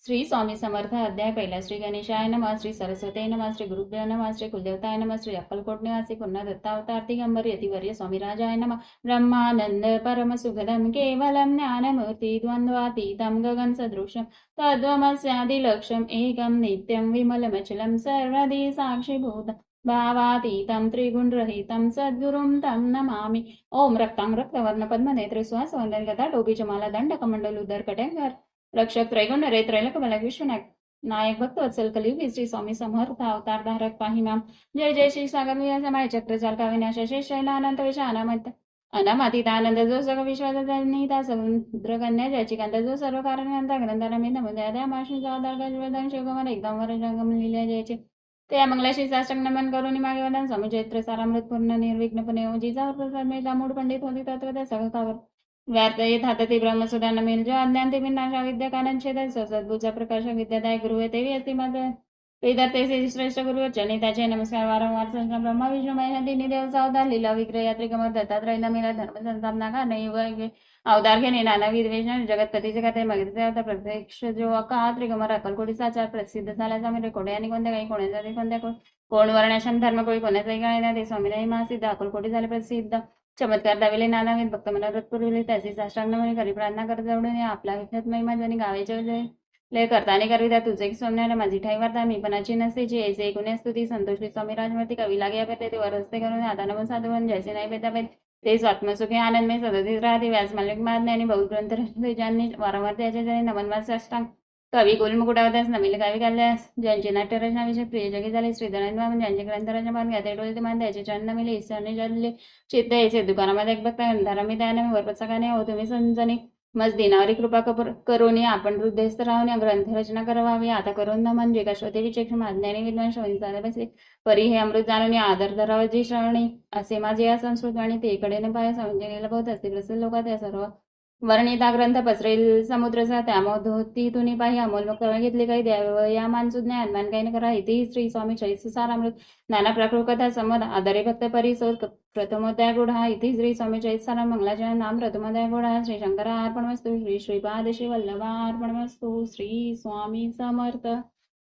श्री स्वामी समर्थ अध्याय पहिला. श्री गणेशाय नमः. श्री सरस्वती नमः. श्री गुरुभ्यो नमः. श्री कुलदेवताय नमः. श्री अक्कलकोट निवासी पुन्हा दत्तावतार दिगंबर यतिवर्य स्वामीराजाय नमः. ब्रह्मानंद परम सुखदम केवलम ज्ञानमूर्ति द्वंद्वातीतम गगन सदृशम तद्वमस्यादिलक्ष्यम एकम नित्यम विमलमचलम सर्वदी साक्षीभूत भावातीतं त्रिगुणरहितं सद्गुरुं तं नमामि. ओम रक्तांग रक्तवर्ण पद्मनेत्र सुहास वंदन गदा टोपीजमाला दंड कमंडल उदर कट्यार रक्षक त्रैगुण रे त्रैलक बलक विश्वनायक नायक भक्त वत्सल कलियुगी श्री स्वामी समर्थ अवतार धारक पाहिमाम. जय जय श्री सागर समाय चक्र चालका विनाश शेष शैलानंत विष अनामत अनामातीत आनंद जो सग विश्वाचा समुद्र कन्या ज्याची कांत जो सर्व कारण ग्रंथारमी नमुद्या द्या माशी जादार गजवदन शिवगमन एकदम वर जंगम लिहिल्या जायचे ते मंगलाशी साष्टांग नमन करून मागे वदन स्वामी चैत्र सारामृत पूर्ण निर्विघ्नपणे जिजावर प्रसाद मिळता मूड पंडित होती तत्वत्या सगळकावर व्यर्थ येत हातती ब्रह्मसुदान मिल जो अज्ञान ते विनाशा विद्या कारण छेद सद्भुजा प्रकाश विद्यादाय गुरु आहे तेवी असती माझं वेदात ते श्रेष्ठ गुरु चनी त्याचे नमस्कार वारंवार संख्या ब्रह्मा विष्णू महेश तिन्ही देव सावधार लीला विग्रह यात्री कमर दत्तात्रय नमिला धर्म संस्थापना का नाही अवतार घेणे नानाविध वेषण जगतपतीचे खाते मगरीचे अवतार प्रत्यक्ष जो अका त्रिगमर अक्कलकोटीचा आचार प्रसिद्ध झाल्याचा मी कोणी आणि कोणत्या काही कोणाचा कोणत्या कोण वर्णाशन धर्म कोणी कोणाचाही काय ते स्वामीनाही महासिद्ध अक्कलकोटी झाले प्रसिद्ध चमत्कार दाविले नानाविध भक्त मनोरथ पुरविले त्याचे साष्टांग म्हणे करी प्रार्थना कर जवळून आपला विख्यात महिमा जणी गावेचे ले करताने करविता तुझे सोमण्याला माझी ठाई वार्ता मी पणाची नसतेची ऐसे एकूण स्तुती संतोषी स्वामी राजमूर्ती कवी लागे पेते ते वरस्ते करून आता नमन साधवन जैसे नाही पेता पेत ते स्वात्मसुखी आनंदमय सदतीत राहते व्यास मालिक माज्ञा आणि बहुग्रंथ ज्यांनी वारंवार त्याच्या ज्याने नमनवास साष्टांग कवी कुलमुकुटावत्यास नमिल कावी काढल्यास ज्यांची नाट्यरचनाविषयी प्रिय जगी झाले श्रीधरण ज्यांचे ग्रंथरचना मान घ्या डोळे मान त्याचे चरण मिले ईश्वरने जडले चित्त यायचे दुकानामध्ये एक बघता धरामी त्याने वरपत्सकाने हो तुम्ही संजनी मज दिनावरी कृपा करून आपण हृदयस्थ राहून ग्रंथरचना करावी आता करून न म्हणजे कशोते विचक्षण अज्ञानी विद्वान शोधित बसले परी हे अमृत जाणून आदर धरावा जी श्रवणी असे माझे या संस्कृत आणि ते कडेने पाय समजून गेला बहुत असते प्रसिद्ध लोकात या सर्व वर्णिता ग्रंथ पसरेल समुद्रचा त्यामोधी तुम्ही पाही अमोल करून घेतले काही द्यावे या मानसू ज्ञान मान काही न करा इथे श्री स्वामी चैत्र सारामृत नाना प्रकृत कथा समद आदरे भक्त परिसोद प्रथमोदय गुढा इथे श्री स्वामी चैत्र सारा मंगलाचे नाम प्रथमोदय गुढा श्री शंकरा अर्पणमस्तु श्री श्रीपाद श्री वल्लभा अर्पणमस्तु श्री स्वामी समर्थ.